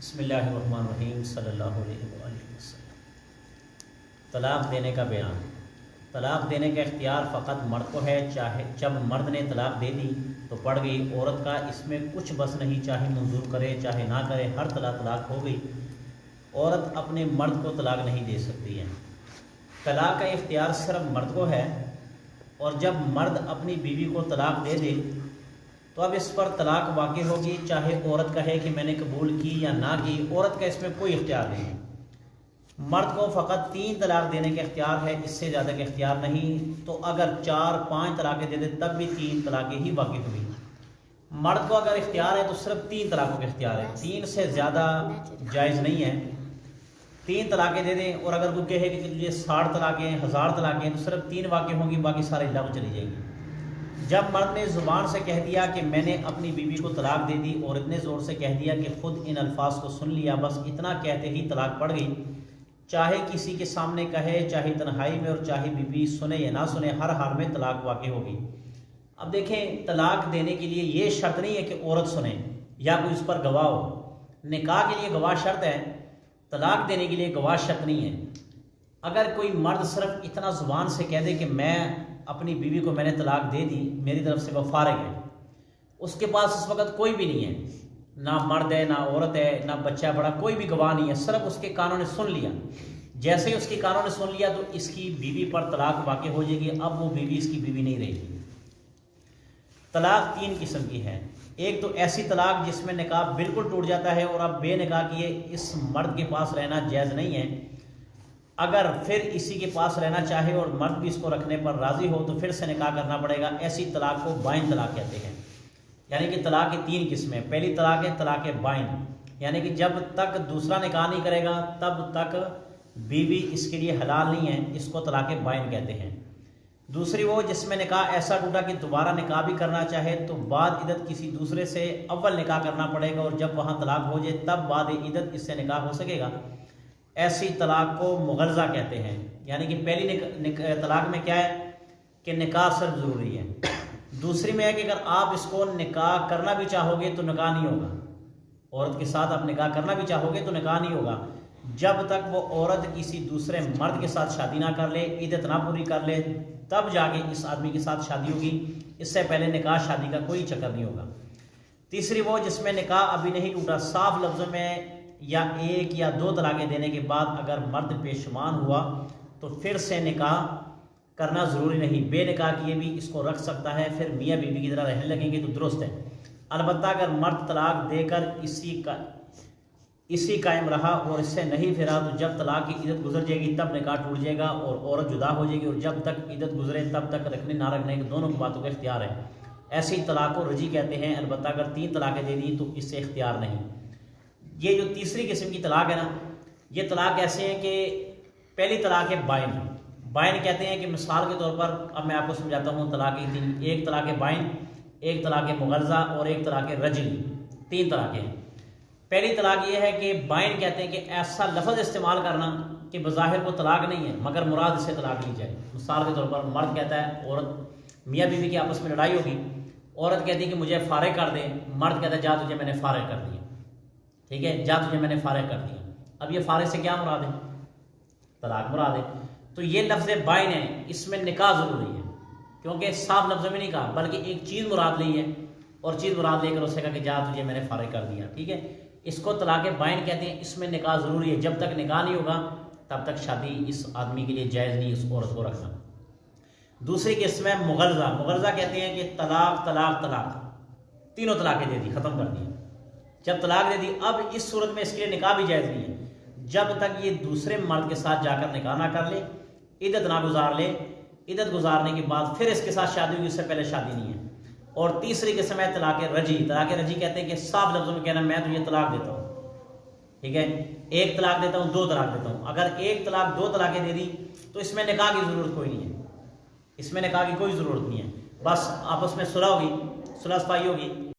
بسم اللہ الرحمن الرحیم صلی اللہ علیہ وآلہ وسلم۔ طلاق دینے کا بیان۔ طلاق دینے کا اختیار فقط مرد کو ہے، چاہے جب مرد نے طلاق دے دی تو پڑ گئی عورت کا، اس میں کچھ بس نہیں، چاہے منظور کرے چاہے نہ کرے، ہر طلاق ہو گئی۔ عورت اپنے مرد کو طلاق نہیں دے سکتی ہے۔ طلاق کا اختیار صرف مرد کو ہے، اور جب مرد اپنی بیوی کو طلاق دے دے تو اب اس پر طلاق واقع ہوگی، چاہے عورت کہے کہ میں نے قبول کی یا نہ کی، عورت کا اس میں کوئی اختیار نہیں ہے۔ مرد کو فقط 3 طلاق دینے کا اختیار ہے، اس سے زیادہ کا اختیار نہیں، تو اگر 4-5 طلاقیں دے دے تب بھی 3 طلاقیں ہی واقع ہوگی۔ مرد کو اگر اختیار ہے تو صرف 3 طلاقوں کا اختیار ہے، 3 سے زیادہ جائز نہیں ہے۔ 3 طلاقیں دے دیں، اور اگر کوئی کہے کہ تجھے 60 طلاقیں 1000 طلاقیں، تو صرف 3 واقع ہوں گی، باقی سارے لغو چلی جائیں گی۔ جب مرد نے زبان سے کہہ دیا کہ میں نے اپنی بیوی کو طلاق دے دی، اور اتنے زور سے کہہ دیا کہ خود ان الفاظ کو سن لیا، بس اتنا کہتے ہی طلاق پڑ گئی، چاہے کسی کے سامنے کہے چاہے تنہائی میں، اور چاہے بیوی سنے یا نہ سنے، ہر حال میں طلاق واقع ہوگی۔ اب دیکھیں، طلاق دینے کے لیے یہ شرط نہیں ہے کہ عورت سنے یا کوئی اس پر گواہ ہو۔ نکاح کے لیے گواہ شرط ہے، طلاق دینے کے لیے گواہ شرط نہیں ہے۔ اگر کوئی مرد صرف اتنا زبان سے کہہ دے کہ میں اپنی بیوی کو میں نے طلاق دے دی، میری طرف سے وہ فارغ ہے، اس کے پاس اس وقت کوئی بھی نہیں ہے، نہ مرد ہے نہ عورت ہے نہ بچہ بڑا، کوئی بھی گواہ نہیں ہے، صرف اس کے کانوں نے سن لیا، جیسے ہی اس کے کانوں نے سن لیا تو اس کی بیوی پر طلاق واقع ہو جائے گی، اب وہ بیوی اس کی بیوی نہیں رہے گی۔ طلاق 3 قسم کی ہے۔ ایک تو ایسی طلاق جس میں نکاح بالکل ٹوٹ جاتا ہے اور اب بے نکاح کیے اس مرد کے پاس رہنا جائز نہیں ہے، اگر پھر اسی کے پاس رہنا چاہے اور مرد بھی اس کو رکھنے پر راضی ہو تو پھر سے نکاح کرنا پڑے گا۔ ایسی طلاق کو بائن طلاق کہتے ہیں۔ یعنی کہ طلاق کی 3 قسمیں۔ پہلی طلاق ہے طلاق بائن، یعنی کہ جب تک دوسرا نکاح نہیں کرے گا تب تک بیوی اس کے لیے حلال نہیں ہے، اس کو طلاق بائن کہتے ہیں۔ دوسری وہ جس میں نکاح ایسا ٹوٹا کہ دوبارہ نکاح بھی کرنا چاہے تو بعد عدت کسی دوسرے سے اول نکاح کرنا پڑے گا، اور جب وہاں طلاق ہو جائے تب بعد عدت اس سے نکاح ہو سکے گا۔ ایسی طلاق کو مغلظہ کہتے ہیں۔ یعنی کہ پہلی طلاق میں کیا ہے کہ نکاح صرف ضروری ہے، دوسری میں ہے کہ اگر آپ اس کو نکاح کرنا بھی چاہو گے تو نکاح نہیں ہوگا، عورت کے ساتھ آپ نکاح کرنا بھی چاہو گے تو نکاح نہیں ہوگا جب تک وہ عورت کسی دوسرے مرد کے ساتھ شادی نہ کر لے، عدت نہ پوری کر لے، تب جا کے اس آدمی کے ساتھ شادی ہوگی، اس سے پہلے نکاح شادی کا کوئی چکر نہیں ہوگا۔ تیسری وہ جس میں نکاح ابھی نہیں ٹوٹا، صاف لفظوں میں یا 1 یا 2 طلاقیں دینے کے بعد اگر مرد پیشمان ہوا تو پھر سے نکاح کرنا ضروری نہیں، بے نکاح کیے بھی اس کو رکھ سکتا ہے، پھر میاں بیوی کی طرح رہنے لگیں گے تو درست ہے۔ البتہ اگر مرد طلاق دے کر اسی قائم رہا اور اس سے نہیں پھرا تو جب طلاق کی عدت گزر جائے گی تب نکاح ٹوٹ جائے گا اور عورت جدا ہو جائے گی، اور جب تک عدت گزرے تب تک رکھنے نہ رکھنے دونوں باتوں کا اختیار ہے۔ ایسی طلاق کو رجی کہتے ہیں، البتہ اگر 3 طلاقیں دے دی تو اس سے اختیار نہیں۔ یہ جو تیسری قسم کی طلاق ہے نا، یہ طلاق ایسے ہیں کہ پہلی طلاق ہے بائن۔ بائن کہتے ہیں کہ مثال کے طور پر اب میں آپ کو سمجھاتا ہوں طلاقیں 3، ایک طلاق بائن، ایک طلاق مغلظہ اور ایک طلاق رجعی، 3 طلاقیں ہیں۔ پہلی طلاق یہ ہے کہ بائن کہتے ہیں کہ ایسا لفظ استعمال کرنا کہ بظاہر وہ طلاق نہیں ہے مگر مراد اس سے طلاق لی جائے۔ مثال کے طور پر مرد کہتا ہے، عورت میاں بیوی کی آپس میں لڑائی ہوگی، عورت کہتی ہے کہ مجھے فارغ کر دے، مرد کہتا ہے جا تجھے میں نے فارغ کر دیا، ٹھیک ہے، جا تجھے میں نے فارغ کر دیا۔ اب یہ فارغ سے کیا مراد ہے؟ طلاق مراد ہے۔ تو یہ لفظ بائن ہے، اس میں نکاح ضروری ہے، کیونکہ صاف لفظوں میں نہیں کہا بلکہ ایک چیز مراد لی ہے، اور چیز مراد لے کر اسے کہا کہ جا تجھے میں نے فارغ کر دیا، ٹھیک ہے۔ اس کو طلاق بائن کہتے ہیں، اس میں نکاح ضروری ہے، جب تک نکاح نہیں ہوگا تب تک شادی اس آدمی کے لیے جائز نہیں، اس عورت کو رکھنا۔ دوسری قسم ہے مغلظہ۔ مغلظہ کہتے ہیں کہ طلاق طلاق طلاق، 3 طلاقیں دے دی، ختم کر دی۔ جب طلاق دے دی اب اس صورت میں اس کے لیے نکاح بھی جائز نہیں ہے جب تک یہ دوسرے مرد کے ساتھ جا کر نکاح نہ کر لے، عدت نہ گزار لے، عدت گزارنے کے بعد پھر اس کے ساتھ شادی ہوگی، اس سے پہلے شادی نہیں ہے۔ اور تیسری قسم ہے طلاق رجعی۔ طلاق رجعی کہتے ہیں کہ صاف لفظوں میں کہنا میں تجھے طلاق دیتا ہوں، ٹھیک ہے، 1 طلاق دیتا ہوں، 2 طلاق دیتا ہوں۔ اگر 1 طلاق 2 طلاقیں دے دی تو اس میں نکاح کی ضرورت کوئی نہیں ہے، اس میں نکاح کی کوئی ضرورت نہیں ہے، بس آپس میں صلح ہوگی، صلح صفائی ہوگی۔